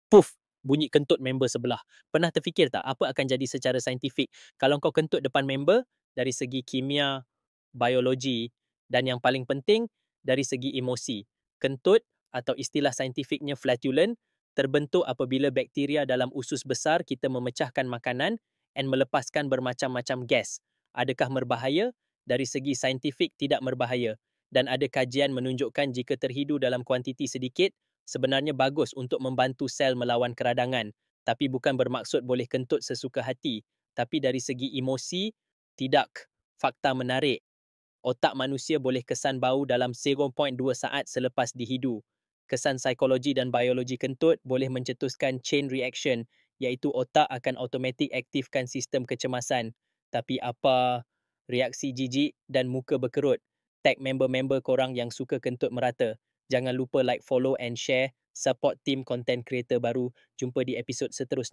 puff, bunyi kentut member sebelah. Pernah terfikir tak apa akan jadi secara saintifik kalau kau kentut depan member dari segi kimia, biologi dan yang paling penting dari segi emosi. Kentut atau istilah saintifiknya flatulent terbentuk apabila bakteria dalam usus besar kita memecahkan makanan dan melepaskan bermacam-macam gas. Adakah berbahaya? Dari segi saintifik tidak berbahaya dan ada kajian menunjukkan jika terhidu dalam kuantiti sedikit sebenarnya bagus untuk membantu sel melawan keradangan, tapi bukan bermaksud boleh kentut sesuka hati. Tapi dari segi emosi, tidak. Fakta menarik. Otak manusia boleh kesan bau dalam 0.2 saat selepas dihidu. Kesan psikologi dan biologi kentut boleh mencetuskan chain reaction, iaitu otak akan automatik aktifkan sistem kecemasan. Tapi apa reaksi jijik dan muka berkerut? Tag member-member korang yang suka kentut merata. Jangan lupa like, follow and share. Support team content creator baru. Jumpa di episod seterusnya.